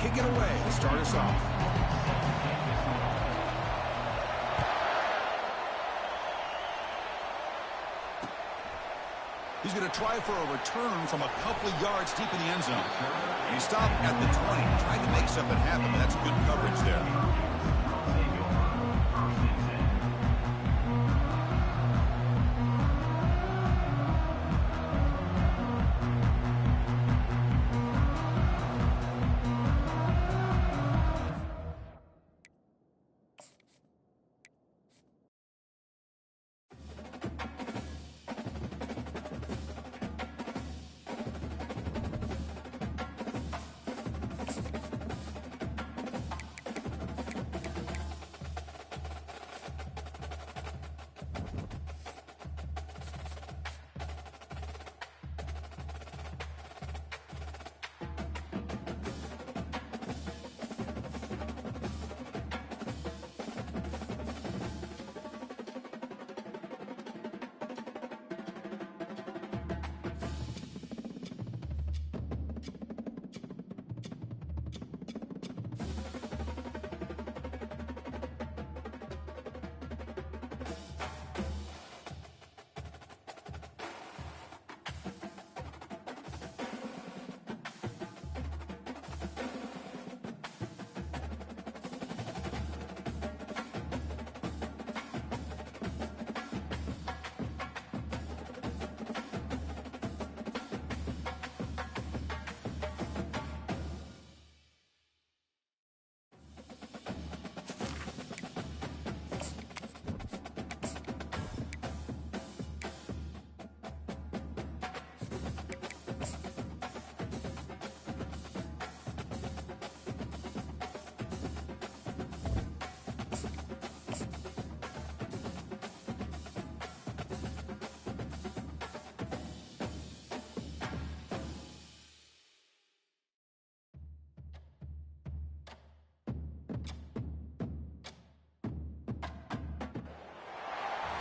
kick it away to start us off. He's going to try for a return from a couple of yards deep in the end zone. He stopped at the 20, tried to make something happen, but that's good coverage there.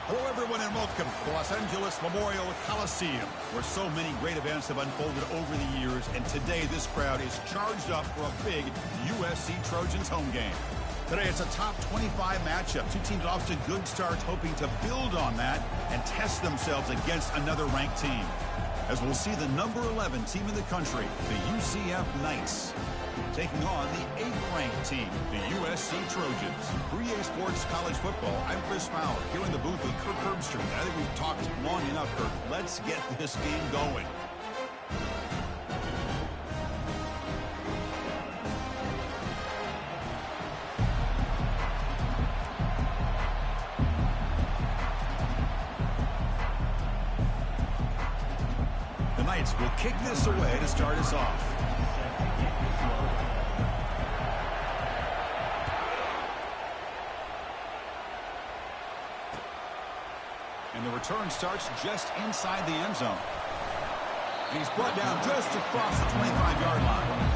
Hello, everyone, and welcome to Los Angeles Memorial Coliseum, where so many great events have unfolded over the years, and today this crowd is charged up for a big USC Trojans home game. Today it's a top 25 matchup. Two teams off to good starts, hoping to build on that and test themselves against another ranked team. As we'll see the number 11 team in the country, the UCF Knights, taking on the 8th-ranked team, the USC Trojans. For EA Sports College Football, I'm Chris Fowler, here in the booth with Kirk Herbstreit. I think we've talked long enough, Kirk. Let's get this game going. The Knights will kick this away to start us off. And the return starts just inside the end zone. And he's brought down just across the 25-yard line.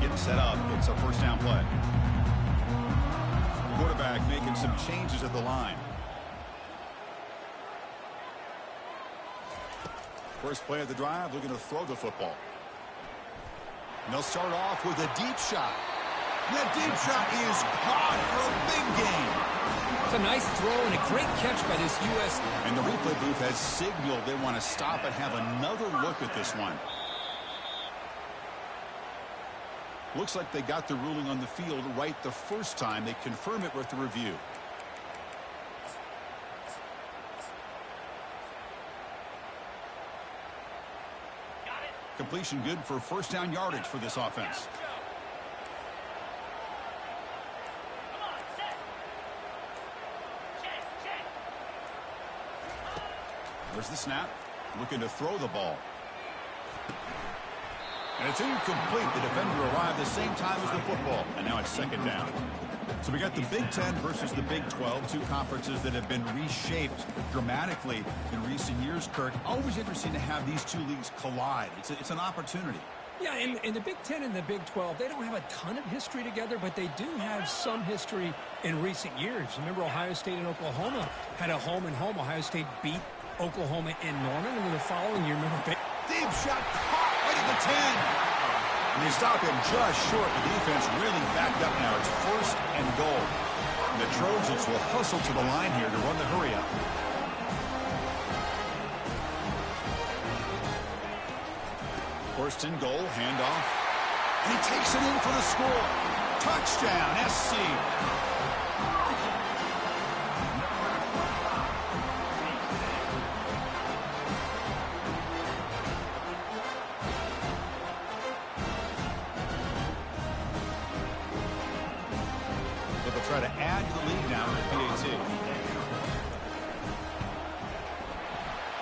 Getting set up. It's a first down play. Quarterback making some changes at the line. First play of the drive, looking to throw the football. And they'll start off with a deep shot. That deep shot is caught for a big gain. It's a nice throw and a great catch by this U.S. And the replay booth has signaled they want to stop and have another look at this one. Looks like they got the ruling on the field right the first time. They confirm it with the review. Completion good for first down yardage for this offense. There's the snap. Looking to throw the ball. And it's incomplete. The defender arrived the same time as the football. And now it's second down. So we got the Big Ten versus the Big 12, two conferences that have been reshaped dramatically in recent years, Kirk. Always interesting to have these two leagues collide. It's an opportunity. Yeah, and the Big Ten and the Big 12, they don't have a ton of history together, but they do have some history in recent years. Remember, Ohio State and Oklahoma had a home-and-home. Ohio State beat Oklahoma in Norman, and then the following year, remember, deep shot caught right at the 10. And they stop him just short. The defense really backed up now. It's first and goal. And the Trojans will hustle to the line here to run the hurry-up. First and goal, handoff. And he takes it in for the score. Touchdown, SC. Try to add to the lead now with BAT.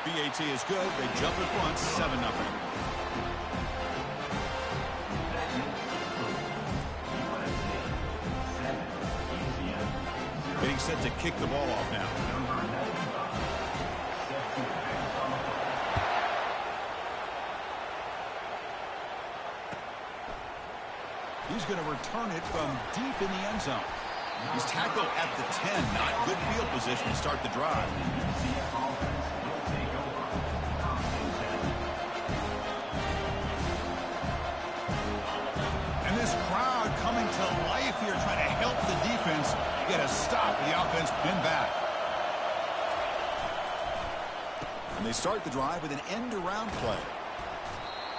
BAT is good. They jump in front, 7-0. Getting set to kick the ball off now. He's going to return it from deep in the end zone. He's tackled at the 10. Not good field position to start the drive. And this crowd coming to life here, trying to help the defense get a stop. The offense pinned back. And they start the drive with an end-around play.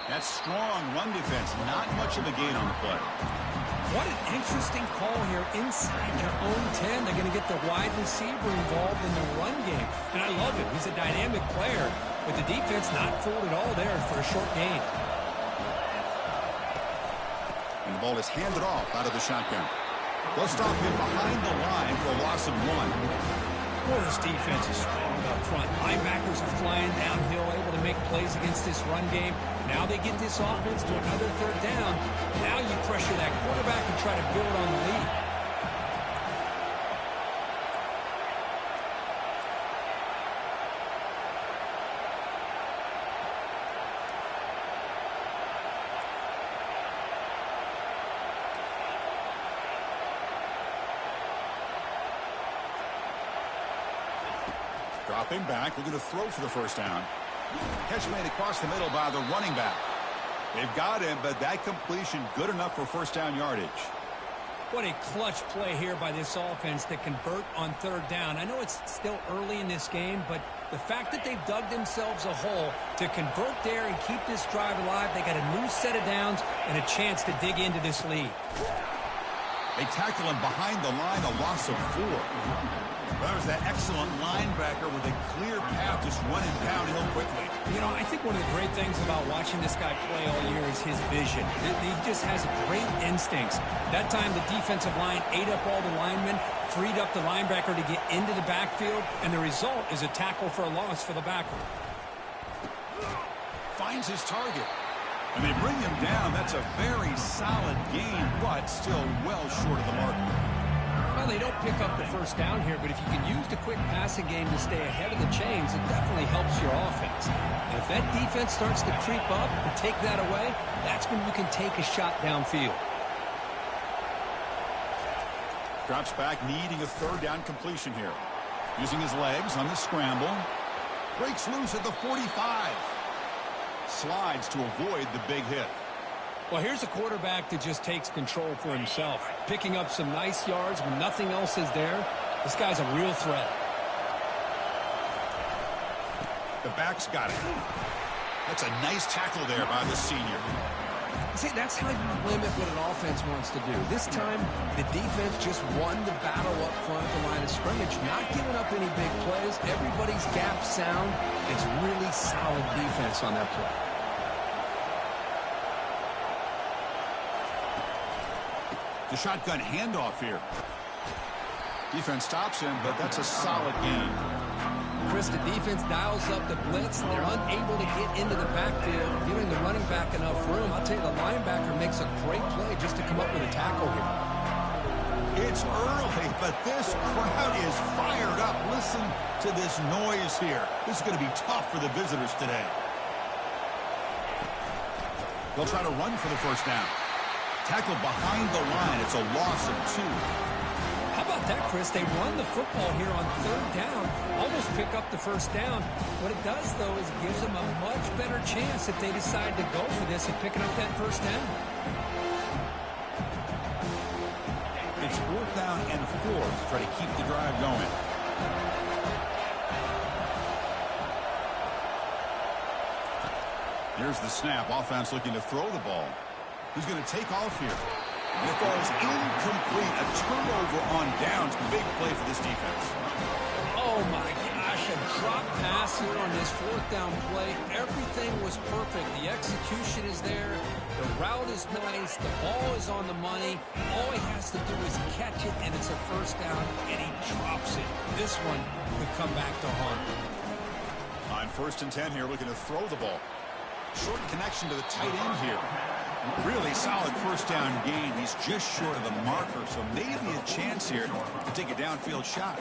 That's strong run defense. Not much of a gain on the play. What an interesting call here inside your own 10. They're going to get the wide receiver involved in the run game. And I love it. He's a dynamic player, but the defense not fooled at all there for a short gain. And the ball is handed off out of the shotgun. They'll stop him behind the line for a loss of 1. Boy, this defense is strong up front. Linebackers are flying downhill, able to make plays against this run game. Now they get this offense to another third down. Now you pressure that quarterback and try to build on the lead. Dropping back, looking to throw for the first down. Catch made across the middle by the running back. They've got him, but that completion good enough for first down yardage. What a clutch play here by this offense to convert on third down. I know it's still early in this game, but the fact that they've dug themselves a hole to convert there and keep this drive alive, they got a new set of downs and a chance to dig into this lead. They tackle him behind the line, a loss of 4. That was that excellent linebacker with a clear path just running downhill quickly. You know, I think one of the great things about watching this guy play all year is his vision. He just has great instincts. That time the defensive line ate up all the linemen, freed up the linebacker to get into the backfield, and the result is a tackle for a loss for the backer. Finds his target. And they bring him down. That's a very solid gain, but still well short of the mark. Well, they don't pick up the first down here, but if you can use the quick passing game to stay ahead of the chains, it definitely helps your offense. And if that defense starts to creep up and take that away, that's when you can take a shot downfield. Drops back, needing a third down completion here. Using his legs on the scramble. Breaks loose at the 45. Slides to avoid the big hit. Well, here's a quarterback that just takes control for himself, picking up some nice yards when nothing else is there. This guy's a real threat. The back's got it. That's a nice tackle there by the senior. See, that's how you limit what an offense wants to do. This time, the defense just won the battle up front at the line of scrimmage, not giving up any big plays. Everybody's gap sound. It's really solid defense on that play. The shotgun handoff here. Defense stops him, but that's a solid gain. Chris, the defense dials up the blitz. They're unable to get into the backfield, giving the running back enough room. I'll tell you, the linebacker makes a great play just to come up with a tackle here. It's early, but this crowd is fired up. Listen to this noise here. This is going to be tough for the visitors today. They'll try to run for the first down. Tackled behind the line. It's a loss of 2. How about that, Chris? They run the football here on 3rd down, almost pick up the first down. What it does, though, is it gives them a much better chance if they decide to go for this and picking up that first down. It's 4th down and 4 to try to keep the drive going. Here's the snap. Offense looking to throw the ball. Who's going to take off here? And it falls incomplete. A turnover on downs. Big play for this defense. Oh, my gosh. A drop pass here on this 4th down play. Everything was perfect. The execution is there. The route is nice. The ball is on the money. All he has to do is catch it, and it's a first down, and he drops it. This one could come back to haunt him. On 1st and 10 here, looking to throw the ball. Short connection to the tight end here. Really solid first down gain. He's just short of the marker, so maybe a chance here to take a downfield shot.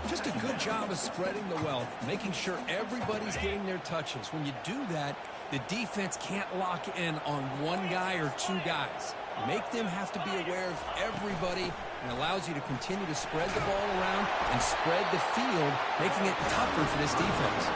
Just a good job of spreading the wealth, making sure everybody's getting their touches. When you do that, the defense can't lock in on one guy or 2 guys. Make them have to be aware of everybody, and allows you to continue to spread the ball around and spread the field, making it tougher for this defense.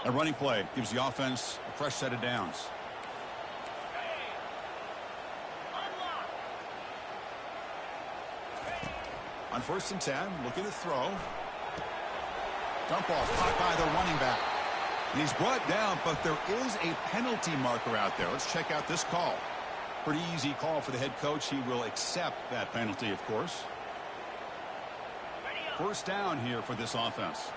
A running play gives the offense a fresh set of downs. On 1st and 10, looking to throw. Dump off caught by the running back. And he's brought down, but there is a penalty marker out there. Let's check out this call. Pretty easy call for the head coach. He will accept that penalty, of course. First down here for this offense.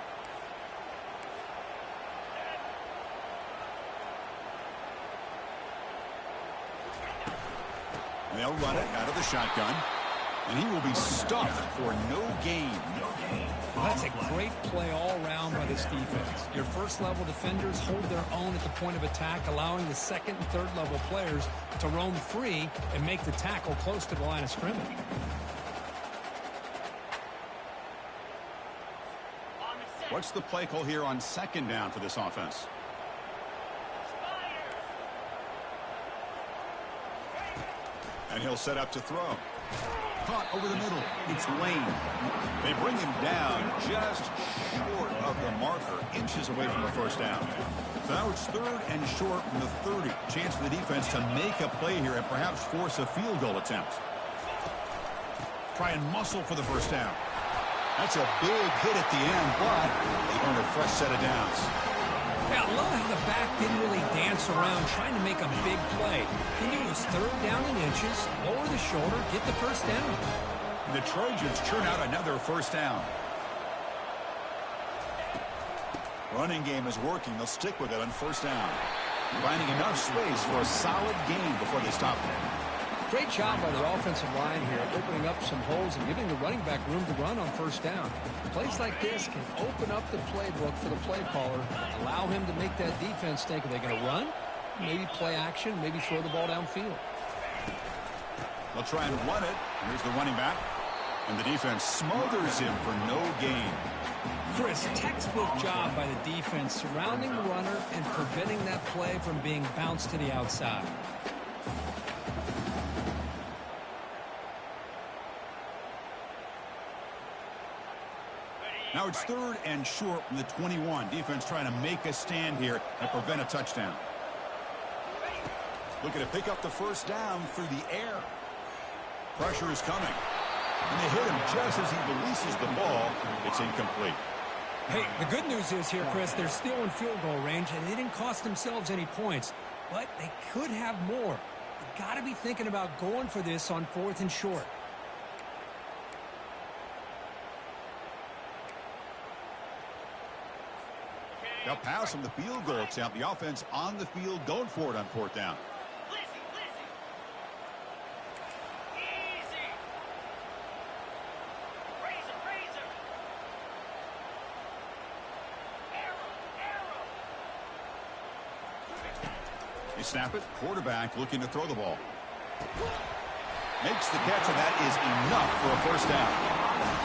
And they'll run it out of the shotgun. And he will be stuffed for no gain. Well, that's a great play all around by this defense. Your first-level defenders hold their own at the point of attack, allowing the 2nd and 3rd level players to roam free and make the tackle close to the line of scrimmage. What's the play call here on 2nd down for this offense? And he'll set up to throw. Caught over the middle. It's Lane. They bring him down just short of the marker, inches away from the first down. So now it's 3rd and short from the 30. Chance for the defense to make a play here and perhaps force a field goal attempt. Try and muscle for the first down. That's a big hit at the end, but they earn a fresh set of downs. Yeah, I love how the back didn't really dance around trying to make a big play. He knew it was 3rd down in inches, lower the shoulder, get the first down. The Trojans churn out another first down. Running game is working. They'll stick with it on 1st down. Finding enough space for a solid gain before they stop it. Great job by the offensive line here, opening up some holes and giving the running back room to run on 1st down. Plays like this can open up the playbook for the play caller, allow him to make that defense think, are they going to run? Maybe play action, maybe throw the ball downfield. They'll try and run it. Here's the running back. And the defense smothers him for no gain. Chris, textbook job by the defense surrounding the runner and preventing that play from being bounced to the outside. Now it's 3rd and short from the 21. Defense trying to make a stand here and prevent a touchdown. Looking to pick up the first down through the air. Pressure is coming. And they hit him just as he releases the ball. It's incomplete. Hey, the good news is here, Chris, they're still in field goal range, and they didn't cost themselves any points. But they could have more. You've got to be thinking about going for this on 4th and short. They'll pass from the field goal attempt. The offense on the field going for it on 4th down. They snap it. Quarterback looking to throw the ball. Makes the catch, and that is enough for a 1st down.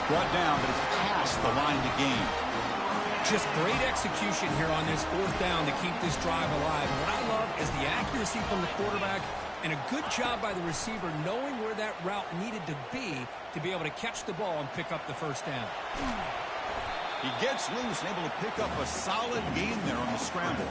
Brought down, but it's past the line of the game. Just great execution here on this 4th down to keep this drive alive. And what I love is the accuracy from the quarterback and a good job by the receiver knowing where that route needed to be able to catch the ball and pick up the 1st down. He gets loose and able to pick up a solid gain there on the scramble.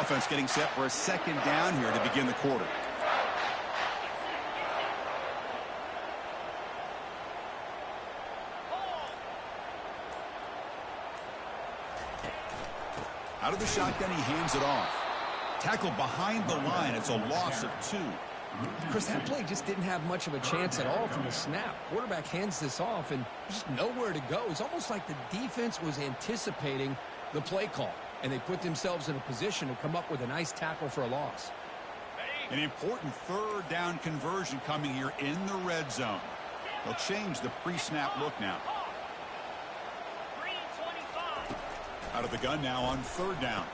Offense getting set for a 2nd down here to begin the quarter. Out of the shotgun, he hands it off. Tackle behind the line. It's a loss of 2. Chris, that play just didn't have much of a chance at all from the snap. Quarterback hands this off and just nowhere to go. It's almost like the defense was anticipating the play call, and they put themselves in a position to come up with a nice tackle for a loss. An important 3rd down conversion coming here in the red zone. They'll change the pre-snap look now. Out of the gun now on 3rd down.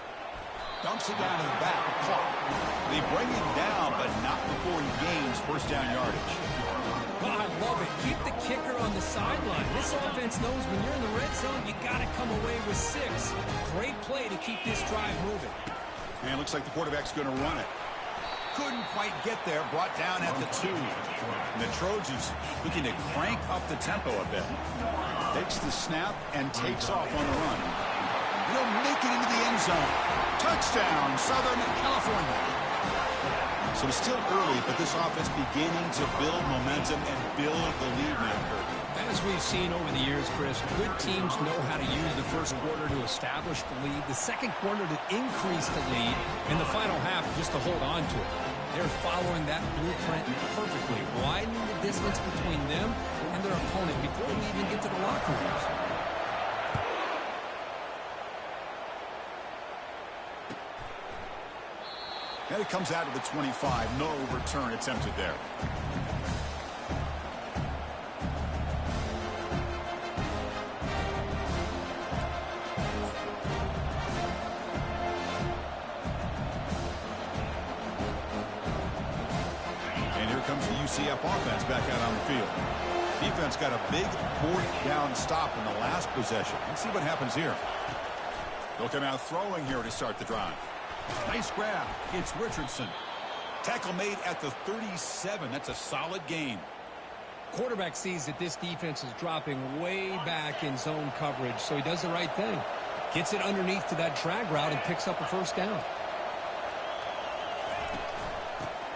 Dumps it down to the back. They bring him down, but not before he gains 1st down yardage. Well, I love it. Keep the kicker on the sideline. This offense knows when you're in the red zone, you got to come away with 6. Great play to keep this drive moving. And looks like the quarterback's going to run it. Couldn't quite get there. Brought down at the 2. And the Trojans looking to crank up the tempo a bit. Takes the snap and takes off on the run. He'll make it into the end zone. Touchdown, Southern California. So it's still early, but this offense beginning to build momentum and build the lead now. As we've seen over the years, Chris, good teams know how to use the 1st quarter to establish the lead, the 2nd quarter to increase the lead, and the final half just to hold on to it. They're following that blueprint perfectly, widening the distance between them and their opponent before we even get to the locker rooms. And it comes out of the 25. No return attempted there. And here comes the UCF offense back out on the field. Defense got a big 4th down stop in the last possession. Let's see what happens here. They'll come out throwing here to start the drive. Nice grab. It's Richardson. Tackle made at the 37. That's a solid gain. Quarterback sees that this defense is dropping way back in zone coverage, so he does the right thing. Gets it underneath to that drag route and picks up a 1st down.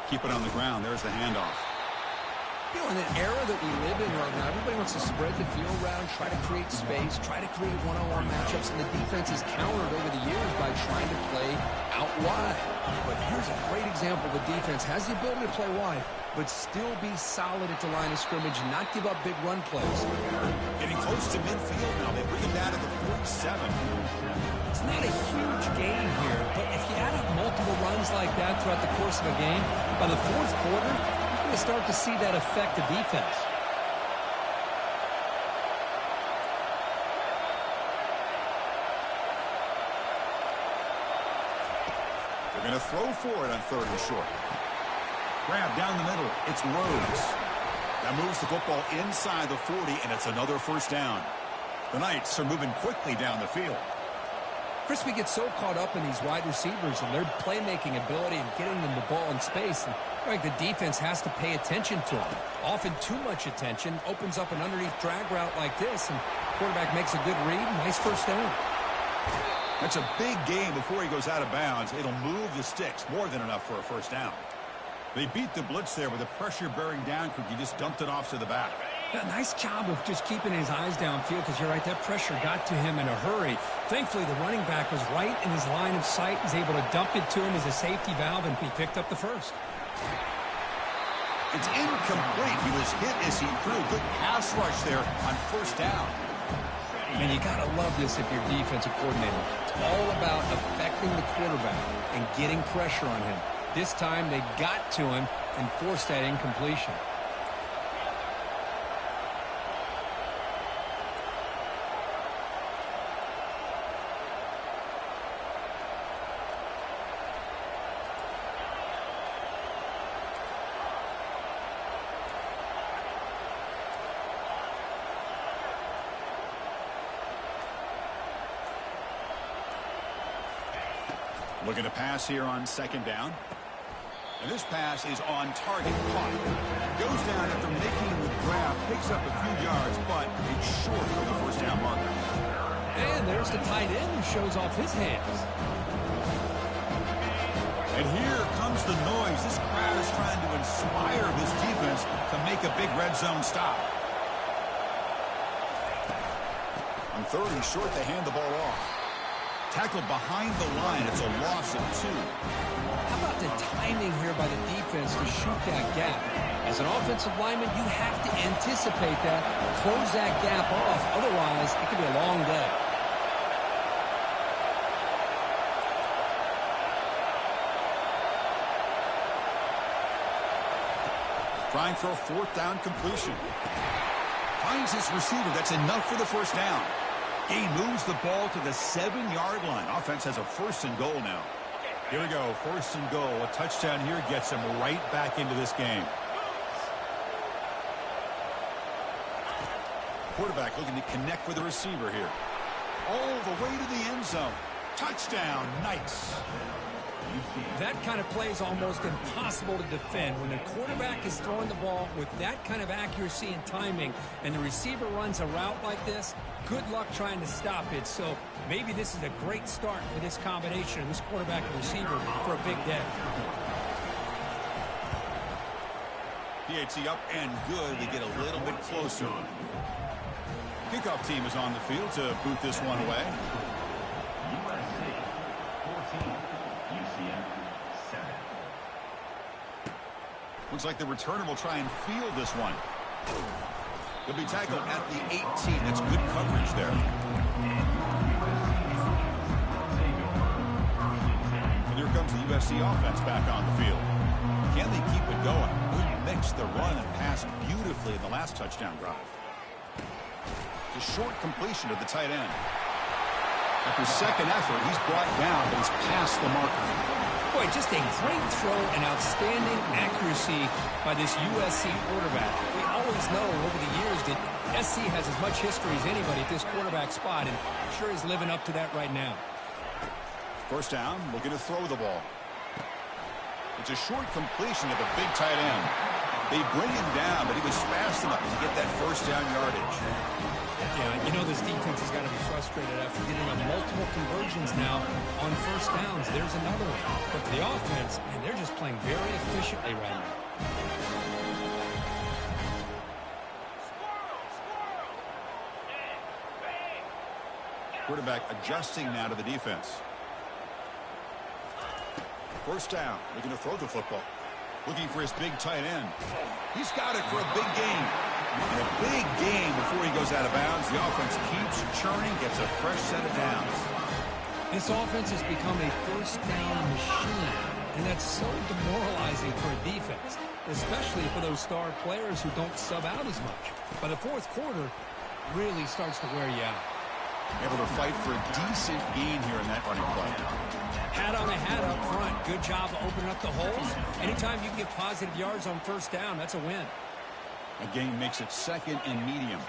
Keep it on the ground. There's the handoff. You know, in an era that we live in right now, everybody wants to spread the field around, try to create space, try to create one-on-one matchups, and the defense is countered over the years by trying to play out wide. But here's a great example. The defense has the ability to play wide, but still be solid at the line of scrimmage and not give up big run plays. Getting close to midfield now. They bring him down to the 47. It's not a huge gain here, but if you add up multiple runs like that throughout the course of a game, by the 4th quarter, to start to see that affect the defense. They're going to throw for it on 3rd and short. Grab down the middle. It's Rhodes. That moves the football inside the 40, and it's another 1st down. The Knights are moving quickly down the field. Chris, we get so caught up in these wide receivers and their playmaking ability and getting them the ball in space. And like the defense has to pay attention to them. Often too much attention opens up an underneath drag route like this, and quarterback makes a good read. Nice 1st down. That's a big gain before he goes out of bounds. It'll move the sticks. More than enough for a 1st down. They beat the blitz there with the pressure bearing down. He just dumped it off to the back. A nice job of just keeping his eyes downfield because you're right, that pressure got to him in a hurry. Thankfully, the running back was right in his line of sight. He's able to dump it to him as a safety valve, and he picked up the first. It's incomplete. He was hit as he threw. Good pass rush there on first down. Man, you got to love this if you're defensive coordinator. It's all about affecting the quarterback and getting pressure on him. This time, they got to him and forced that incompletion. Looking to pass here on second down. And this pass is on target. Caught. Goes down after making the grab. Picks up a few yards, but it's short of the first down marker. And there's the tight end who shows off his hands. And here comes the noise. This crowd is trying to inspire this defense to make a big red zone stop. On third and short, they hand the ball off. Tackled behind the line. It's a loss of 2. How about the timing here by the defense to shoot that gap? As an offensive lineman, you have to anticipate that, close that gap off. Otherwise, it could be a long day. Trying for a fourth down completion. Finds his receiver. That's enough for the first down. He moves the ball to the 7-yard line. Offense has a first and goal now. Here we go, first and goal. A touchdown here gets him right back into this game. Quarterback looking to connect with the receiver here. All the way to the end zone. Touchdown, Knights. That kind of play is almost impossible to defend. When the quarterback is throwing the ball with that kind of accuracy and timing, and the receiver runs a route like this, good luck trying to stop it. So maybe this is a great start for this combination of this quarterback and receiver for a big day. PHC up and good. They get a little bit closer. Kickoff team is on the field to boot this one away. USC 14, UCF 7. Looks like the returner will try and field this one. He'll be tackled at the 18. That's good coverage there. And here comes the USC offense back on the field. Can they keep it going? Good mix, the run and pass beautifully in the last touchdown drive. The short completion of the tight end. After second effort, he's brought down, but he's past the marker. Boy, just a great throw and outstanding accuracy by this USC quarterback. We always know over the years that SC has as much history as anybody at this quarterback spot, and I'm sure he's living up to that right now. First down, looking to throw the ball. It's a short completion of the big tight end. They bring him down, but he was fast enough to get that first down yardage. Yeah, you know this defense has got to be frustrated after getting on multiple conversions now on first downs. There's another one. But for the offense, man, they're just playing very efficiently right now. Quarterback adjusting now to the defense. First down, looking to throw the football. Looking for his big tight end. He's got it for a big gain. And a big gain before he goes out of bounds. The offense keeps churning, gets a fresh set of downs. This offense has become a first down machine, and that's so demoralizing for a defense, especially for those star players who don't sub out as much. By the fourth quarter, really starts to wear you out. Able to fight for a decent gain here in that running play. Hat on the hat up front. Good job of opening up the holes. Anytime you can get positive yards on first down, that's a win. A gain makes it second and medium.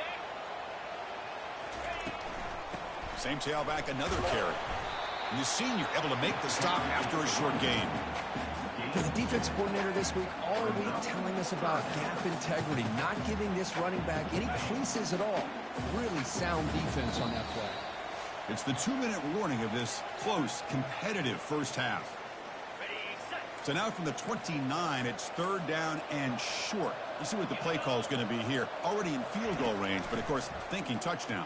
Same tailback, another carry. And the senior able to make the stop after a short gain. The defensive coordinator this week, all week telling us about gap integrity, not giving this running back any creases at all. Really sound defense on that play. It's the 2-minute warning of this close, competitive first half. So now from the 29, it's third down and short. You see what the play call is going to be here. Already in field goal range, but of course, thinking touchdown.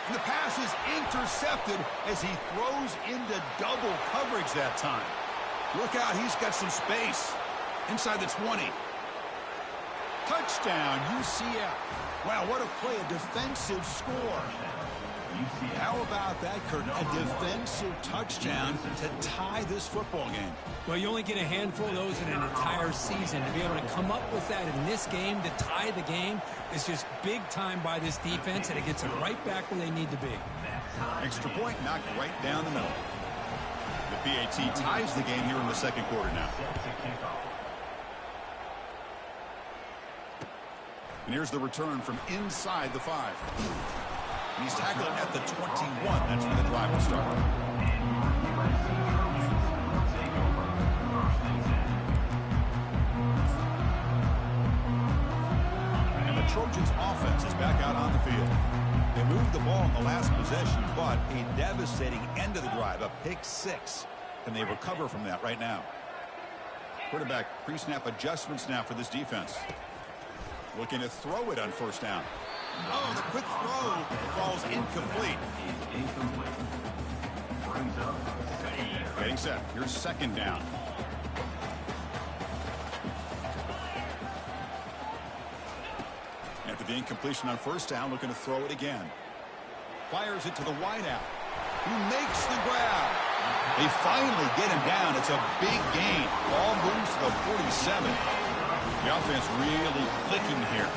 And the pass is intercepted as he throws into double coverage that time. Look out, he's got some space. Inside the 20. Touchdown, UCF. Wow, what a play, a defensive score. How about that, Kurt? A defensive touchdown to tie this football game. Well, you only get a handful of those in an entire season. To be able to come up with that in this game, to tie the game, is just big time by this defense, and it gets them right back where they need to be. Extra point knocked right down the middle. The PAT ties the game here in the second quarter now. And here's the return from inside the 5. He's tackled at the 21. That's where the drive will start. And the Trojans' offense is back out on the field. They moved the ball in the last possession, but a devastating end of the drive, a pick 6. Can they recover from that right now? Quarterback pre-snap adjustments now for this defense. Looking to throw it on first down. Oh, the quick throw falls incomplete. Getting set. Here's second down. After the incompletion on first down, looking to throw it again. Fires it to the wideout, who makes the grab. They finally get him down. It's a big gain. Ball moves to the 47. The offense really clicking here.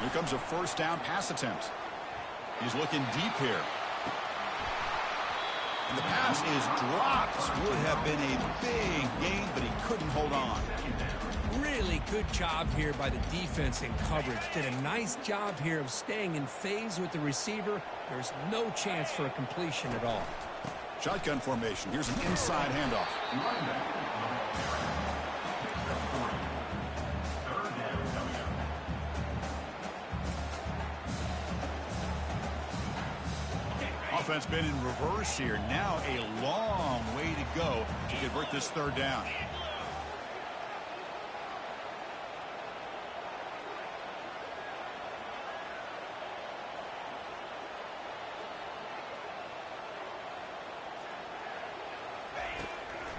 Here comes a first down pass attempt. He's looking deep here. And the pass is dropped. Would have been a big gain, but he couldn't hold on. Really good job here by the defense in coverage. Did a nice job here of staying in phase with the receiver. There's no chance for a completion at all. Shotgun formation. Here's an inside handoff. Offense been in reverse here. Now a long way to go to convert this third down.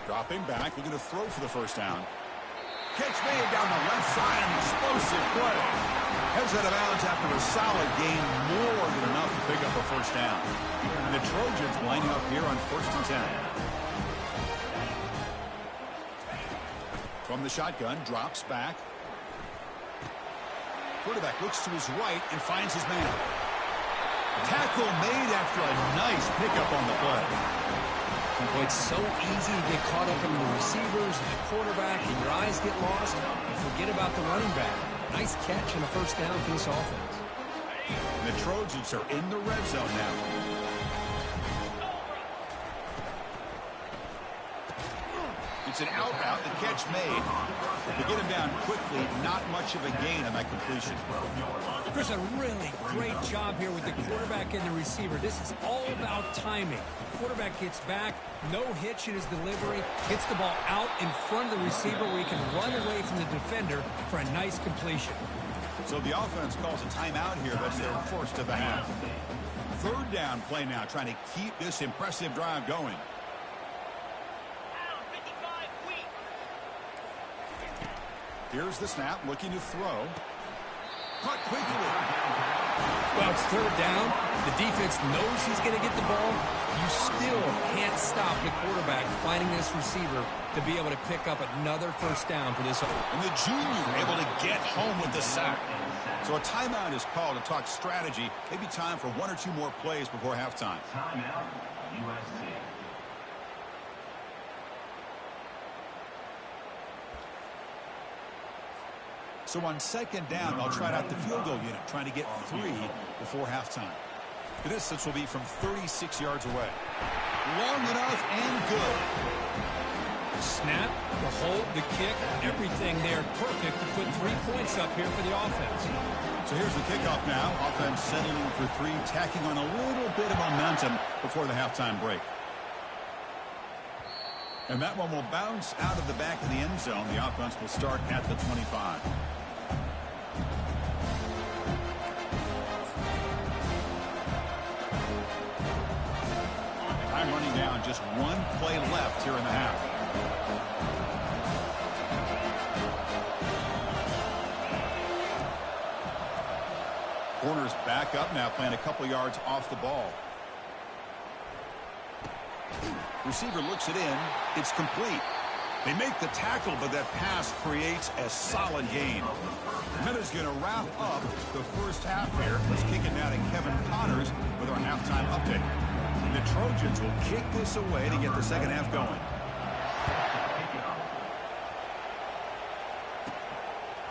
Dropping back, looking to throw for the first down. Catch made down the left side, an explosive play. Heads out of bounds after a solid gain, more than enough to pick up a first down. And the Trojans lining up here on 1st and 10. From the shotgun, drops back. Quarterback looks to his right and finds his man. Tackle made after a nice pickup on the play. Boy, it's so easy to get caught up in the receivers and the quarterback, and your eyes get lost. You forget about the running back. Nice catch and a first down for this offense. And the Trojans are in the red zone now. It's an out route, the catch made. To get him down quickly, not much of a gain on that completion. Chris, a really great job here with the quarterback and the receiver. This is all about timing. The quarterback gets back, no hitch in his delivery, hits the ball out in front of the receiver where he can run away from the defender for a nice completion. So the offense calls a timeout here. That's their first of the half. Third down play now, trying to keep this impressive drive going. Here's the snap, looking to throw. Caught quickly. Well, it's third down. The defense knows he's going to get the ball. You still can't stop the quarterback finding this receiver to be able to pick up another first down for this. And the junior able to get home with the sack. So a timeout is called to talk strategy. Maybe time for 1 or 2 more plays before halftime. Timeout, USC. So on second down, they'll try out the field goal unit, trying to get 3 before halftime. The distance will be from 36 yards away. Long enough and good. The snap, the hold, the kick, everything there perfect to put 3 points up here for the offense. So here's the kickoff now. Offense settling for 3, tacking on a little bit of momentum before the halftime break. And that one will bounce out of the back of the end zone. The offense will start at the 25. Time running down, just one play left here in the half. Corner's back up now, playing a couple yards off the ball. Receiver looks it in. It's complete. They make the tackle, but that pass creates a solid gain. And that is going to wrap up the first half here. Let's kick it now to Kevin Connors with our halftime update. The Trojans will kick this away to get the second half going.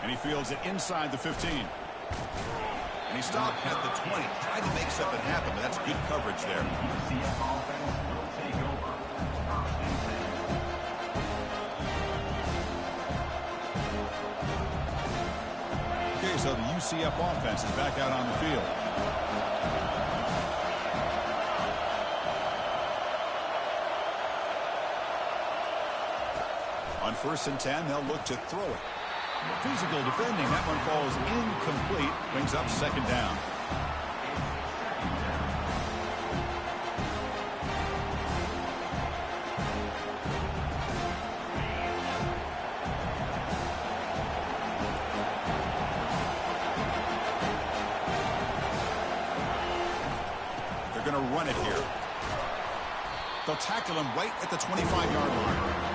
And he fields it inside the 15. And he stopped at the 20. Tried to make something happen, but that's good coverage there. Okay, so the UCF offense is back out on the field. On 1st and 10, they'll look to throw it. Physical defending. That one falls incomplete. Brings up second down. They're going to run it here. They'll tackle him right at the 25-yard line.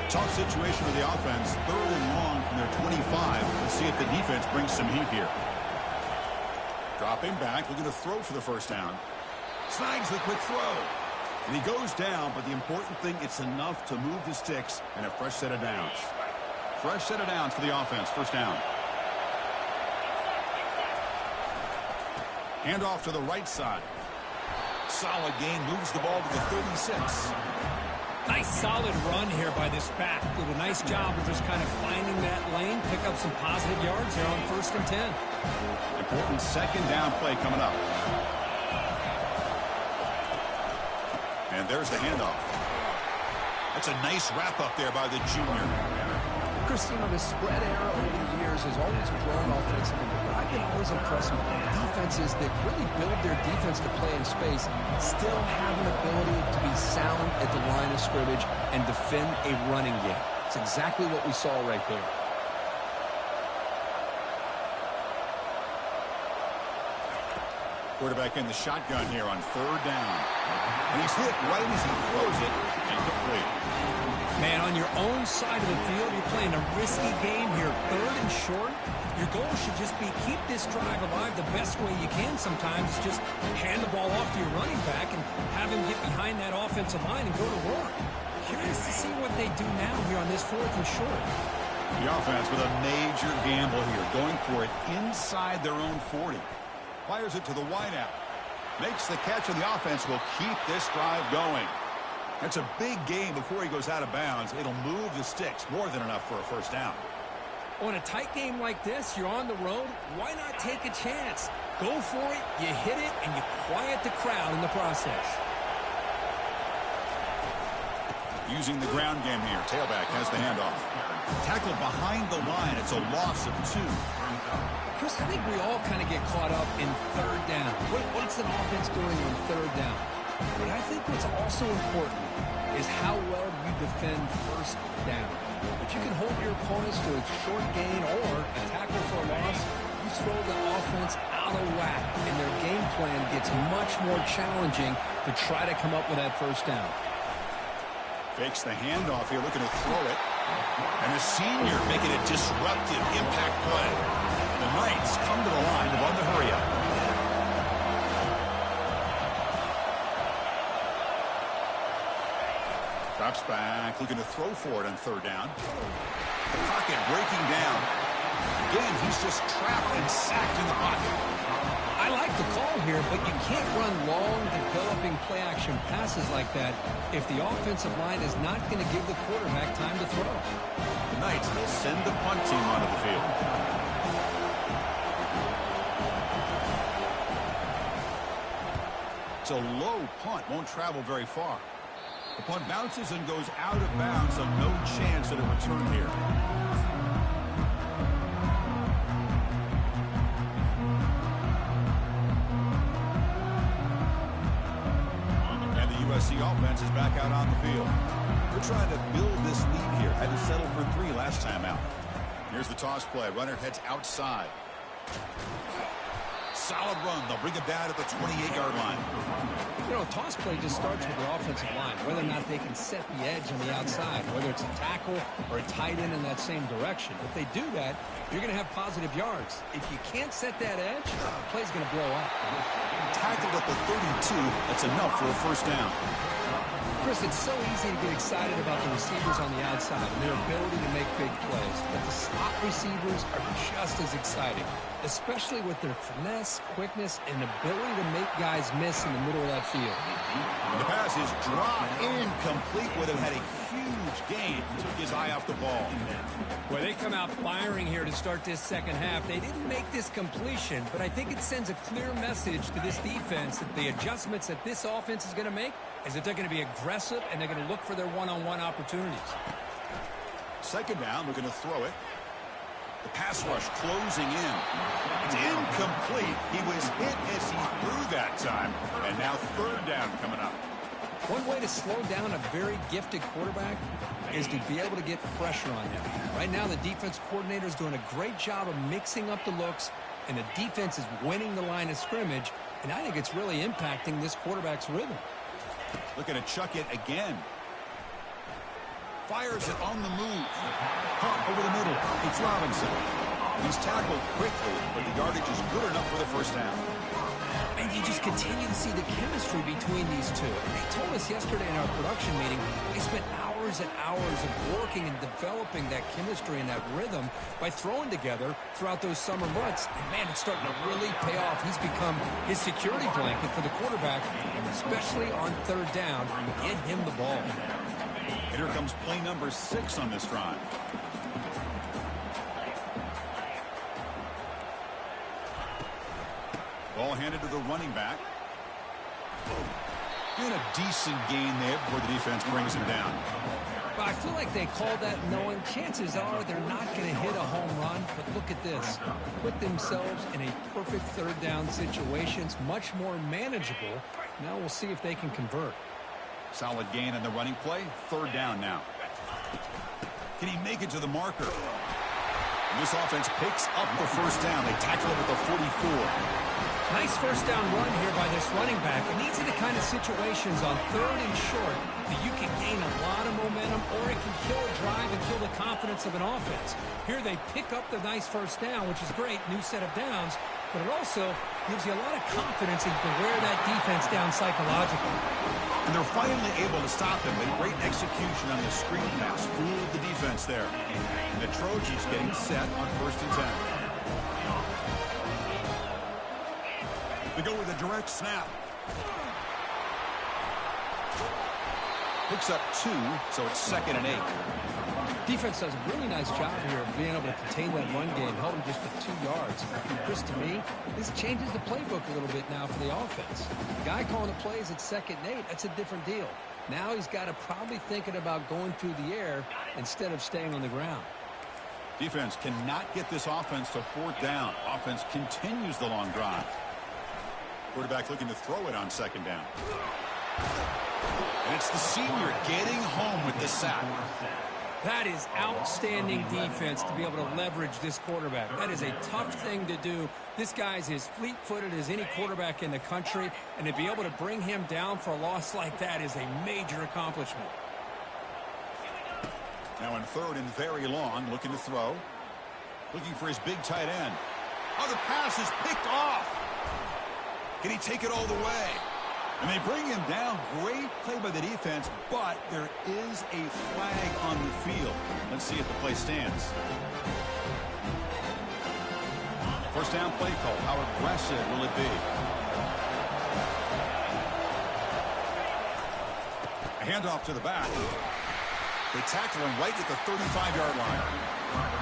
Tough situation for the offense. 3rd and long from their 25. Let's see if the defense brings some heat here. Dropping back, looking to throw for the first down. Snags the quick throw. And he goes down, but the important thing, it's enough to move the sticks and a fresh set of downs. Fresh set of downs for the offense. First down. Hand off to the right side. Solid gain, moves the ball to the 36. Nice solid run here by this back. Did a nice job of just kind of finding that lane, pick up some positive yards here on 1st and 10. Important second down play coming up. And there's the handoff. That's a nice wrap up there by the junior. Chris, you know, the spread era over the years has always grown offensively, but I've been always impressed with defenses that really build their defense to play in space, still have an ability to be sound at the line of scrimmage and defend a running game. It's exactly what we saw right there. Quarterback in the shotgun here on 3rd down. And he's hit right as he throws it and complete. Man, on your own side of the field, you're playing a risky game here. 3rd and short. Your goal should just be keep this drive alive the best way you can sometimes. Just hand the ball off to your running back and have him get behind that offensive line and go to work. Curious to see what they do now here on this 4th and short. The offense with a major gamble here, going for it inside their own 40. Fires it to the wideout. Makes the catch, and the offense will keep this drive going. That's a big gain before he goes out of bounds. It'll move the sticks more than enough for a first down. On a tight game like this, you're on the road. Why not take a chance? Go for it, you hit it, and you quiet the crowd in the process. Using the ground game here. Tailback has the handoff. Tackled behind the line. It's a loss of 2. Chris, I think we all kind of get caught up in 3rd down. What's an offense doing on 3rd down? But I think what's also important is how well you defend 1st down. If you can hold your opponents to a short gain or a tackle for a loss, you throw the offense out of whack, and their game plan gets much more challenging to try to come up with that 1st down. Fakes the handoff here, looking to throw it. And the senior making a disruptive impact play. The Knights come to the line to run the hurry up. Drops back, looking to throw for it on 3rd down. The pocket breaking down. Again, he's just trapped and sacked in the pocket. I like the call here, but you can't run long, developing play-action passes like that if the offensive line is not going to give the quarterback time to throw. The Knights will send the punt team onto the field. It's a low punt, won't travel very far. The punt bounces and goes out of bounds, so no chance at a return here. And the USC offense is back out on the field. They're trying to build this lead here. Had to settle for 3 last time out. Here's the toss play. Runner heads outside. Solid run. They'll bring it down at the 28-yard line. You know, toss play just starts with the offensive line, whether or not they can set the edge on the outside, whether it's a tackle or a tight end in that same direction. If they do that, you're going to have positive yards. If you can't set that edge, the play's going to blow up. Tackled at the 32. That's enough for a first down. Chris, it's so easy to get excited about the receivers on the outside and their ability to make big plays. But the slot receivers are just as exciting, especially with their finesse, quickness, and ability to make guys miss in the middle of that field. The pass is dropped incomplete. Would have had a huge gain. Took his eye off the ball. Well, they come out firing here to start this second half. They didn't make this completion, but I think it sends a clear message to this defense that the adjustments that this offense is going to make is that they're going to be aggressive and they're going to look for their one-on-one opportunities. Second down, they're going to throw it. The pass rush closing in. It's incomplete. He was hit as he threw that time. And now third down coming up. One way to slow down a very gifted quarterback is to be able to get pressure on him. Right now, the defense coordinator is doing a great job of mixing up the looks, and the defense is winning the line of scrimmage, and I think it's really impacting this quarterback's rhythm. Looking to chuck it again. Fires it on the move. Pump over the middle. It's Robinson. He's tackled quickly, but the yardage is good enough for the first down. And you just continue to see the chemistry between these two. And they told us yesterday in our production meeting, they spent hours and hours of working and developing that chemistry and that rhythm by throwing together throughout those summer months. And, man, it's starting to really pay off. He's become his security blanket for the quarterback, and especially on third down, get him the ball. And here comes play number 6 on this drive. Ball handed to the running back. Doing a decent gain there before the defense brings him down. Well, I feel like they called that knowing chances are they're not going to hit a home run. But look at this. Put themselves in a perfect third down situation. It's much more manageable. Now we'll see if they can convert. Solid gain on the running play. Third down now. Can he make it to the marker? And this offense picks up the first down. They tackle him at the 44. Nice first down run here by this running back. And these are the kind of situations on third and short that you can gain a lot of momentum, or it can kill a drive and kill the confidence of an offense. Here they pick up the nice first down, which is great, new set of downs, but it also gives you a lot of confidence that you can wear that defense down psychologically. And they're finally able to stop him. A great execution on the screen pass. Fooled the defense there. And the Trojans getting set on first and 10. They go with a direct snap. Picks up 2, so it's 2nd and 8. Defense does a really nice job here of being able to contain that run game, held him just to 2 yards. And Chris, to me, this changes the playbook a little bit now for the offense. The guy calling the plays at 2nd and 8, that's a different deal. Now he's got to probably thinking about going through the air instead of staying on the ground. Defense cannot get this offense to 4th down. Offense continues the long drive. Quarterback looking to throw it on 2nd down. And it's the senior getting home with the sack. That is outstanding defense to be able to leverage this quarterback. That is a tough thing to do. This guy's as fleet-footed as any quarterback in the country, and to be able to bring him down for a loss like that is a major accomplishment. Now in 3rd and very long, looking to throw. Looking for his big tight end. Oh, the pass is picked off. Can he take it all the way? And they bring him down. Great play by the defense, but there is a flag on the field. Let's see if the play stands. First down play call. How aggressive will it be? A handoff to the back. They tackle him right at the 35-yard line.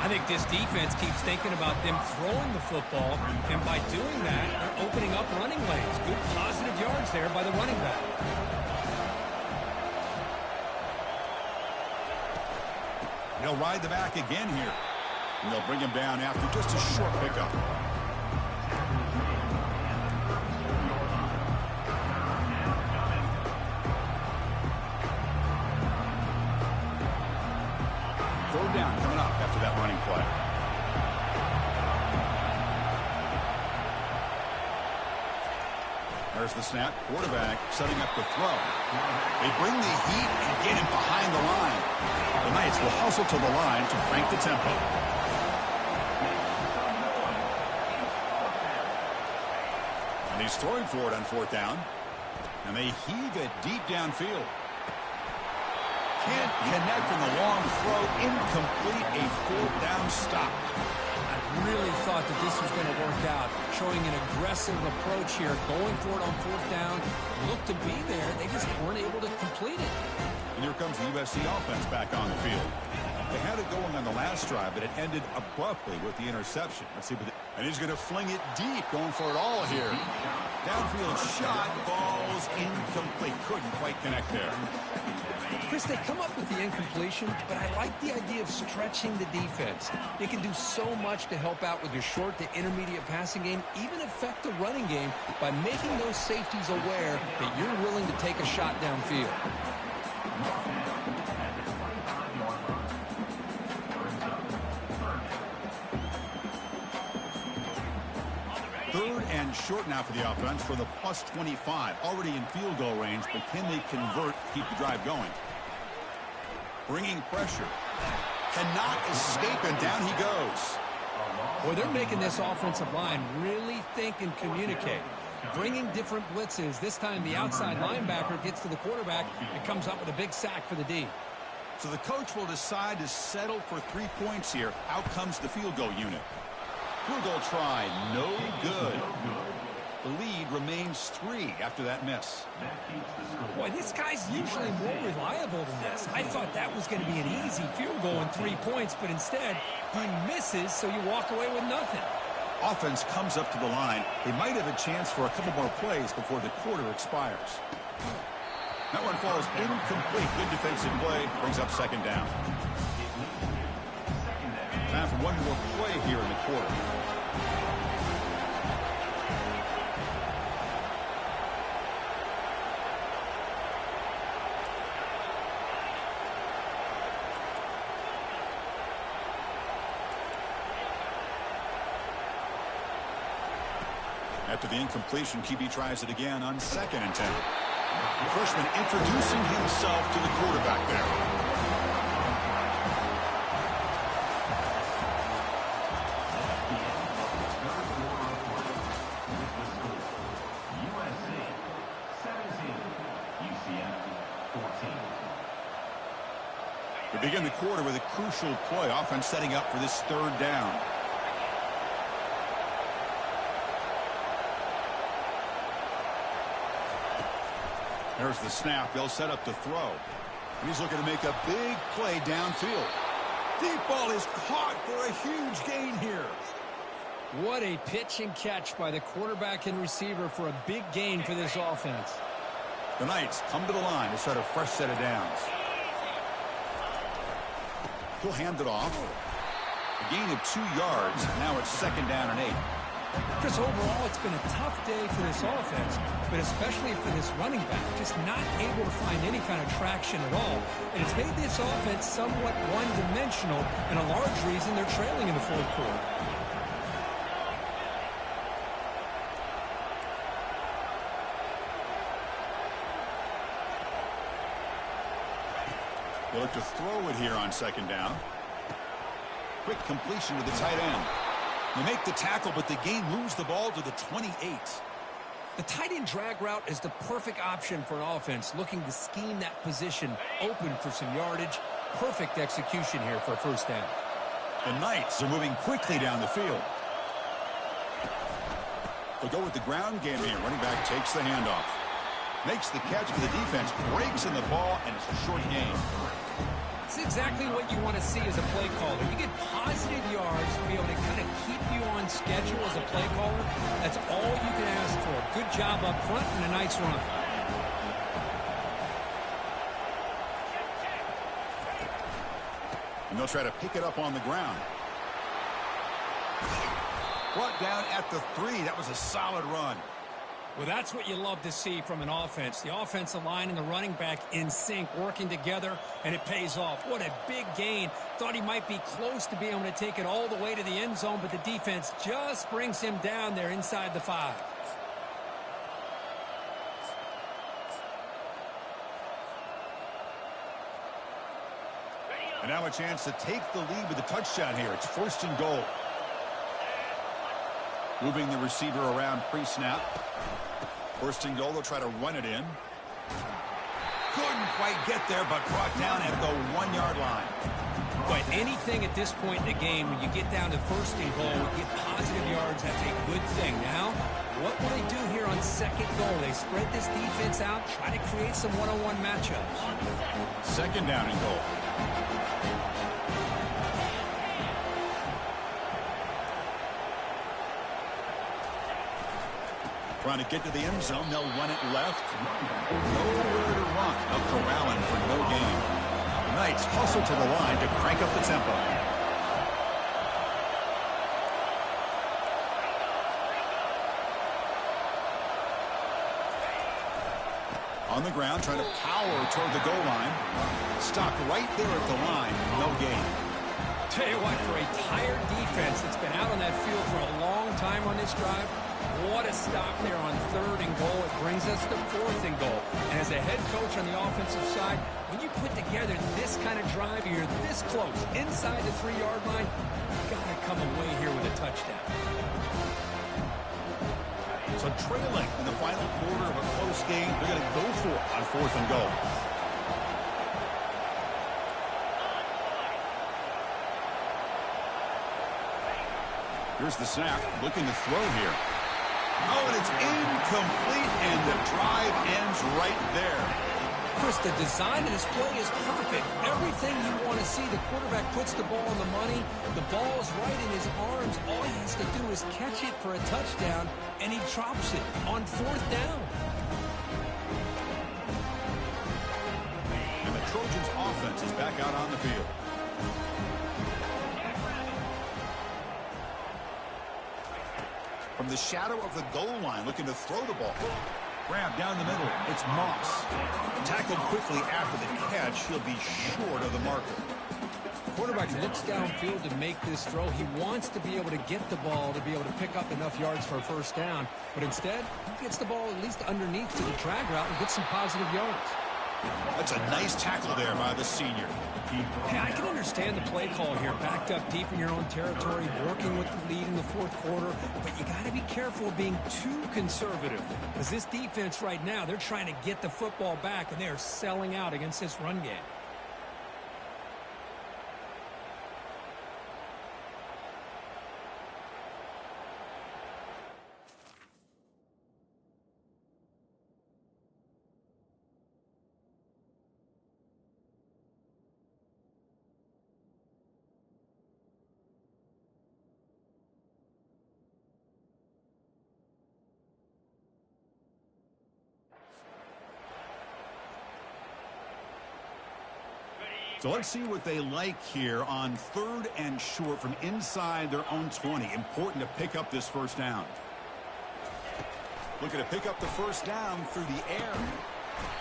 I think this defense keeps thinking about them throwing the football, and by doing that, they're opening up running lanes. Good positive yards there by the running back. They'll ride the back again here. And they'll bring him down after just a short pickup. Third down coming up after that running play. There's the snap. Quarterback setting up the throw. They bring the heat and get him behind the line. The Knights will hustle to the line to crank the tempo. And he's throwing for it on fourth down. And they heave it deep downfield. Can't connect on the long throw. Incomplete. A fourth down stop. I really thought that this was going to work out. Showing an aggressive approach here. Going for it on fourth down. Looked to be there. They just weren't able to complete it. And here comes the USC offense back on the field. They had it going on the last drive, but it ended abruptly with the interception. Let's see. And he's going to fling it deep. Going for it all here. Downfield shot. Falls incomplete. Couldn't quite connect there. Chris, they come up with the incompletion, but I like the idea of stretching the defense. They can do so much to help out with your short to intermediate passing game, even affect the running game by making those safeties aware that you're willing to take a shot downfield. Third and short now for the offense for the plus 25. Already in field goal range, but can they convert, keep the drive going? Bringing pressure. Cannot escape, and down he goes. Boy, they're making this offensive line really think and communicate. Bringing different blitzes. This time the outside linebacker gets to the quarterback and comes up with a big sack for the D. So the coach will decide to settle for 3 points here. Out comes the field goal unit. Field goal try, no good. The lead remains 3 after that miss. Boy, this guy's usually more reliable than this. I thought that was going to be an easy field goal and 3 points, but instead he misses, so you walk away with nothing. Offense comes up to the line. They might have a chance for a couple more plays before the quarter expires. That one falls incomplete. Good defensive play. Brings up second down. Time for one more play here in the quarter. After the incompletion, QB tries it again on 2nd and 10. The freshman introducing himself to the quarterback there. We begin the quarter with a crucial play. Offense setting up for this third down. There's the snap. They'll set up the throw. He's looking to make a big play downfield. Deep ball is caught for a huge gain here. What a pitch and catch by the quarterback and receiver for a big gain for this offense. The Knights come to the line to set a fresh set of downs. He'll hand it off. A gain of 2 yards. Now it's 2nd down and 8. Chris, overall, it's been a tough day for this offense, but especially for this running back, just not able to find any kind of traction at all. And it's made this offense somewhat one-dimensional, and a large reason they're trailing in the fourth quarter. They look to throw it here on 2nd down. Quick completion to the tight end. They make the tackle, but the game moves the ball to the 28. The tight end drag route is the perfect option for an offense looking to scheme that position open for some yardage. Perfect execution here for a first down. The Knights are moving quickly down the field. They'll go with the ground game here. Running back takes the handoff. Makes the catch for the defense. Breaks in the ball, and it's a short gain. It's exactly what you want to see as a play caller. You get positive yards to be able to kind of keep you on schedule as a play caller. That's all you can ask for. Good job up front and a nice run. And they'll try to pick it up on the ground. Brought down at the 3. That was a solid run. Well, that's what you love to see from an offense. The offensive line and the running back in sync, working together, and it pays off. What a big gain. Thought he might be close to being able to take it all the way to the end zone, but the defense just brings him down there inside the 5. And now a chance to take the lead with a touchdown here. It's 1st and goal. Moving the receiver around pre-snap. 1st and goal, they'll try to run it in. Couldn't quite get there, but brought down at the 1-yard line. But anything at this point in the game, when you get down to 1st and goal, get positive yards, that's a good thing. Now, what will they do here on 2nd goal? They spread this defense out, try to create some one-on-one matchups. 2nd down and goal. Trying to get to the end zone. They'll run it left. Nowhere to run. They'll corral him for no gain. Knights hustle to the line to crank up the tempo. On the ground, trying to power toward the goal line. Stopped right there at the line. No gain. Tell you what, for a tired defense that's been out on that field for a long time on this drive, what a stop there on 3rd and goal. It brings us to 4th and goal. And as a head coach on the offensive side, when you put together this kind of drive, you're this close, inside the 3-yard line, you've got to come away here with a touchdown. So trailing in the final quarter of a close game, they're going to go for it on 4th and goal. Here's the snap, looking to throw here. Oh, and it's incomplete, and the drive ends right there. Chris, the design of this play is perfect. Everything you want to see. The quarterback puts the ball on the money. The ball's right in his arms. All he has to do is catch it for a touchdown, and he drops it on 4th down. And the Trojans' offense is back out on the field. From the shadow of the goal line, looking to throw the ball. Grab down the middle. It's Moss. Tackled quickly after the catch. He'll be short of the marker. Quarterback looks downfield to make this throw. He wants to be able to get the ball to be able to pick up enough yards for a 1st down. But instead, he gets the ball at least underneath to the drag route and gets some positive yards. That's a nice tackle there by the senior. Hey, I can understand the play call here. Backed up deep in your own territory, working with the lead in the 4th quarter. But you got to be careful of being too conservative. Because this defense right now, they're trying to get the football back, and they are selling out against this run game. So let's see what they like here on 3rd and short from inside their own 20. Important to pick up this 1st down. Looking to pick up the 1st down through the air.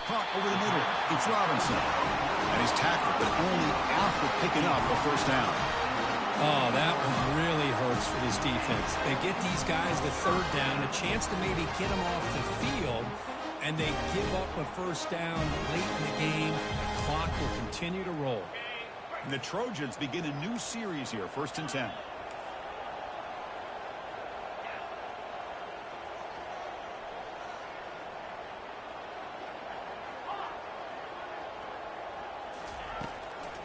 Caught over the middle. It's Robinson. And he's tackled, but only after picking up a 1st down. Oh, that one really hurts for this defense. They get these guys the 3rd down, a chance to maybe get them off the field, and they give up a 1st down late in the game. The clock will continue to roll. And the Trojans begin a new series here, 1st and 10.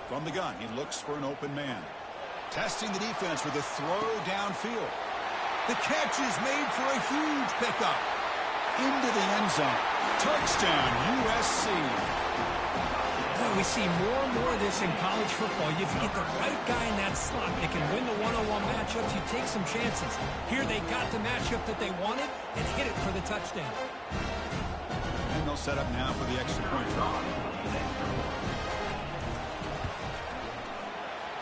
From the gun, he looks for an open man. Testing the defense with a throw downfield. The catch is made for a huge pickup. Into the end zone. Touchdown, USC. Boy, we see more and more of this in college football. If you get the right guy in that slot, they can win the one-on-one matchups. You take some chances. Here they got the matchup that they wanted and hit it for the touchdown. And they'll set up now for the extra point draw.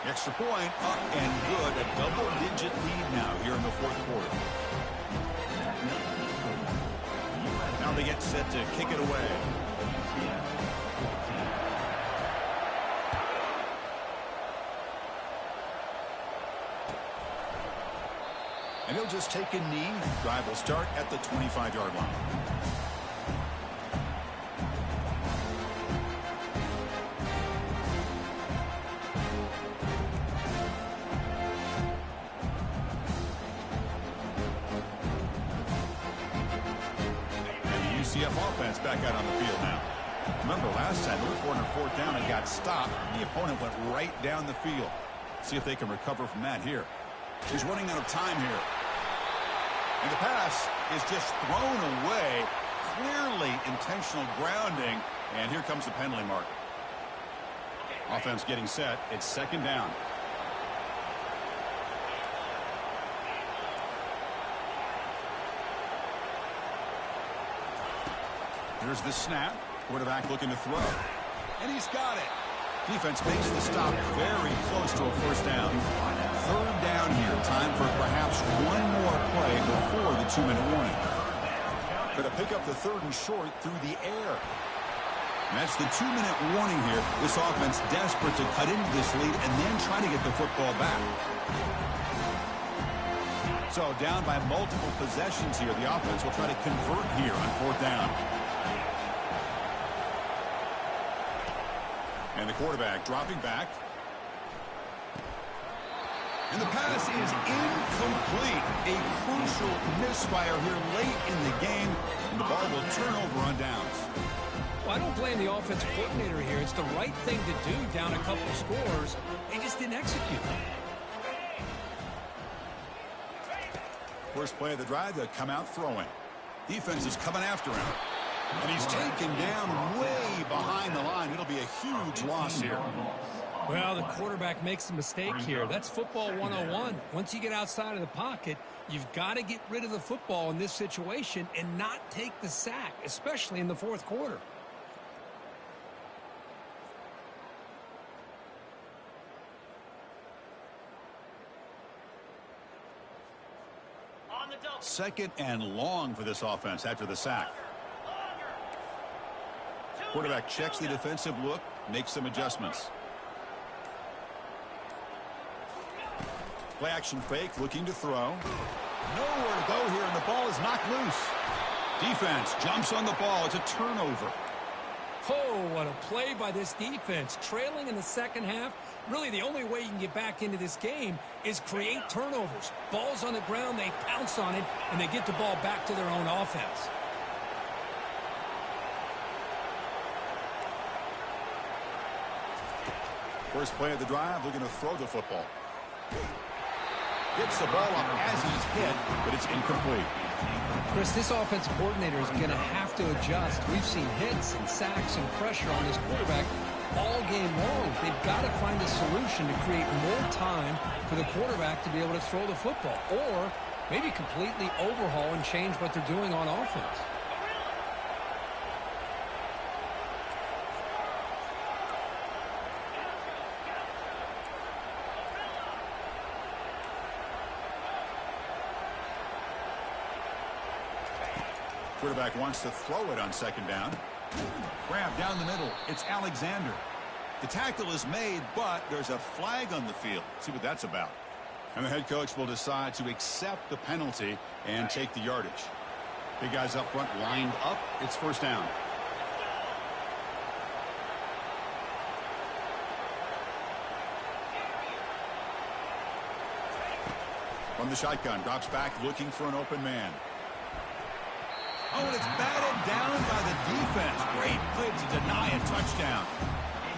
Extra point up and good. A double-digit lead now here in the fourth quarter. Now they get set to kick it away. And he'll just take a knee. Drive will start at the 25-yard line. UCF offense back out on the field now. Remember last time, they were on fourth down and got stopped, and the opponent went right down the field. See if they can recover from that here. He's running out of time here. And the pass is just thrown away. Clearly intentional grounding. And here comes the penalty mark. Offense getting set. It's second down. Here's the snap. Quarterback looking to throw. And he's got it. Defense makes the stop very close to a first down. Third down here. Time for perhaps one more play before the 2-minute warning. Going to pick up the third and short through the air. And that's the 2-minute warning here. This offense desperate to cut into this lead and then try to get the football back. So down by multiple possessions here. The offense will try to convert here on fourth down. And the quarterback dropping back. And the pass is incomplete. A crucial misfire here late in the game. And the ball will turn over on downs. Well, I don't blame the offensive coordinator here. It's the right thing to do down a couple scores. They just didn't execute. First play of the drive, they'll come out throwing. Defense is coming after him. And he's taken down way behind the line. It'll be a huge loss here. Well, the quarterback makes a mistake here. That's football 101. Once you get outside of the pocket, you've got to get rid of the football in this situation and not take the sack, especially in the fourth quarter. Second and long for this offense after the sack. Quarterback checks the defensive look, makes some adjustments. Play action fake, looking to throw. Nowhere to go here, and the ball is knocked loose. Defense jumps on the ball. It's a turnover. Oh, what a play by this defense. Trailing in the second half. Really, the only way you can get back into this game is create turnovers. Ball's on the ground, they pounce on it, and they get the ball back to their own offense. First play of the drive, looking to throw the football. Gets the ball up as he's hit, but it's incomplete. Chris, this offensive coordinator is going to have to adjust. We've seen hits and sacks and pressure on this quarterback all game long. They've got to find a solution to create more time for the quarterback to be able to throw the football, or maybe completely overhaul and change what they're doing on offense. Quarterback wants to throw it on second down. Grab down the middle. It's Alexander. The tackle is made, but there's a flag on the field. See what that's about. And the head coach will decide to accept the penalty and take the yardage. Big guys up front lined up. It's first down. From the shotgun, drops back looking for an open man. Oh, and it's batted down by the defense. Great play to deny a touchdown.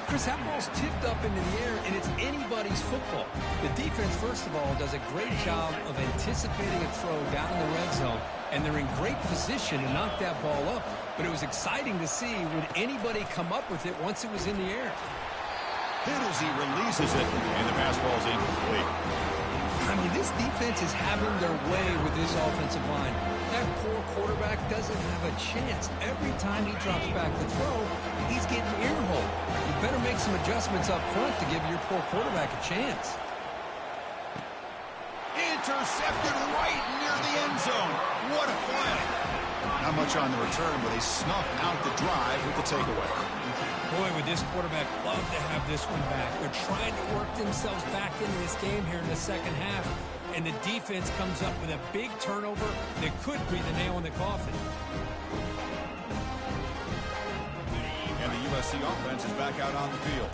Chris, that ball's tipped up into the air, and it's anybody's football. The defense, first of all, does a great job of anticipating a throw down in the red zone, and they're in great position to knock that ball up. But it was exciting to see, would anybody come up with it once it was in the air? Hit as he releases it, and the pass ball is incomplete. I mean, this defense is having their way with this offensive line. That poor quarterback doesn't have a chance. Every time he drops back to throw, he's getting earholed. You better make some adjustments up front to give your poor quarterback a chance. Intercepted right near the end zone. What a play. Not much on the return, but they snuff out the drive with the takeaway. Boy, would this quarterback love to have this one back. They're trying to work themselves back into this game here in the second half, and the defense comes up with a big turnover that could be the nail in the coffin. And the USC offense is back out on the field.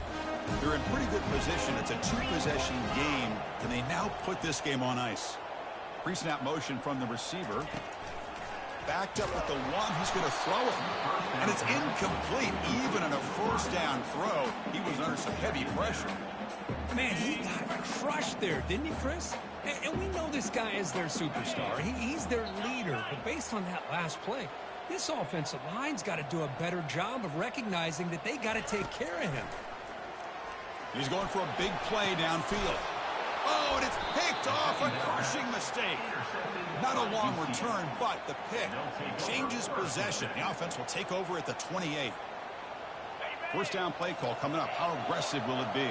They're in pretty good position. It's a two-possession game. Can they now put this game on ice? Pre-snap motion from the receiver. Backed up with the one. He's going to throw it. And it's incomplete. Even on a first down throw, he was under some heavy pressure. Man, he got crushed there, didn't he, Chris? And we know this guy is their superstar. He's their leader. But based on that last play, this offensive line's got to do a better job of recognizing that they got to take care of him. He's going for a big play downfield. Oh, and it's picked off. A crushing mistake. Not a long return, but the pick changes possession. The offense will take over at the 28. First down play call coming up. How aggressive will it be?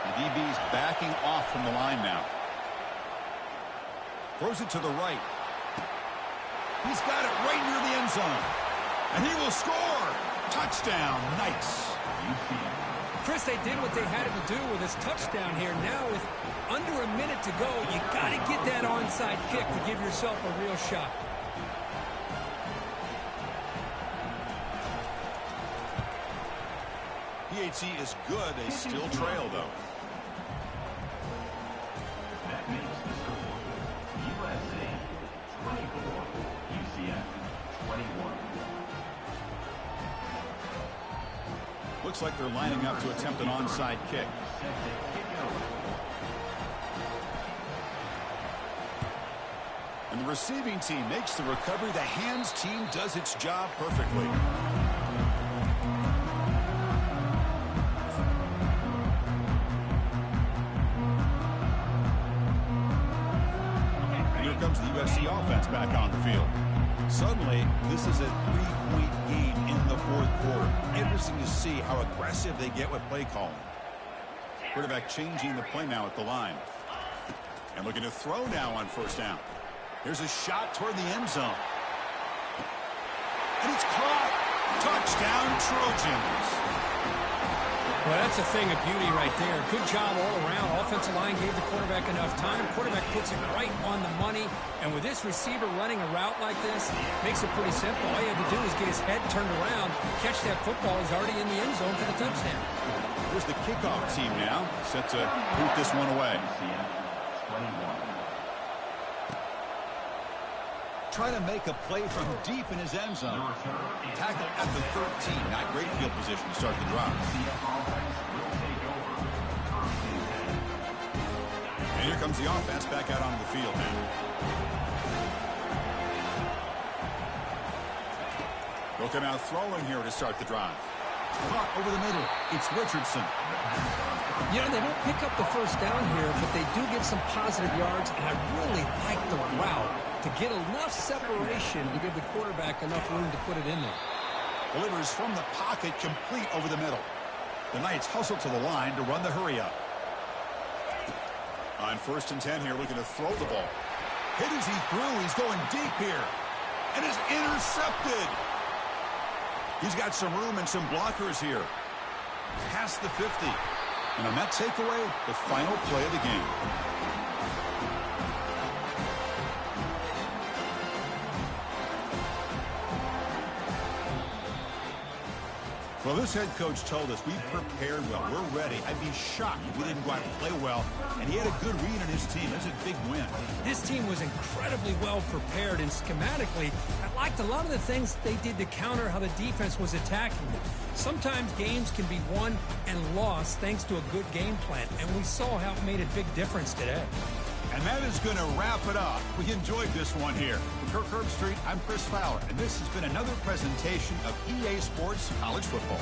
The DB's backing off from the line now. Throws it to the right. He's got it right near the end zone. And he will score. Touchdown, Knights. Chris, they did what they had to do with his touchdown here. Now with under a minute to go, you got to get that onside kick to give yourself a real shot. PHC is good. They still trail, though. That makes the score USA 24, UCF 21. Looks like they're lining up to attempt an onside kick. And the receiving team makes the recovery. The hands team does its job perfectly. And here comes the USC offense back on the field. Suddenly, this is a 3-point game in the fourth quarter. Interesting to see how aggressive they get with play calling. Quarterback changing the play now at the line. And looking to throw now on first down. Here's a shot toward the end zone. And it's caught. Touchdown, Trojans. Well, that's a thing of beauty right there. Good job all around. Offensive line gave the quarterback enough time. Quarterback puts it right on the money. And with this receiver running a route like this, makes it pretty simple. All you have to do is get his head turned around, catch that football. He's already in the end zone for the touchdown. Here's the kickoff team now, set to boot this one away. Trying to make a play from deep in his end zone. Tackle at the 13. Not great field position to start the drive. And here comes the offense back out onto the field now. They'll come out throwing here to start the drive. Caught over the middle. It's Richardson. You know, they don't pick up the first down here, but they do get some positive yards, and I really like the route to get enough separation to give the quarterback enough room to put it in there. Delivers from the pocket, complete over the middle. The Knights hustle to the line to run the hurry up. On 1st and 10 here, looking to throw the ball. Hit as he threw. He's going deep here. And is intercepted. He's got some room and some blockers here. Past the 50. And on that takeaway, the final play of the game. Well, this head coach told us we prepared well. We're ready. I'd be shocked if we didn't go out and play well. And he had a good read on his team. That's a big win. This team was incredibly well prepared, and schematically, I liked a lot of the things they did to counter how the defense was attacking them. Sometimes games can be won and lost thanks to a good game plan, and we saw how it made a big difference today. And that is going to wrap it up. We enjoyed this one here. From Kirk Herbstreit, I'm Chris Fowler, and this has been another presentation of EA Sports College Football.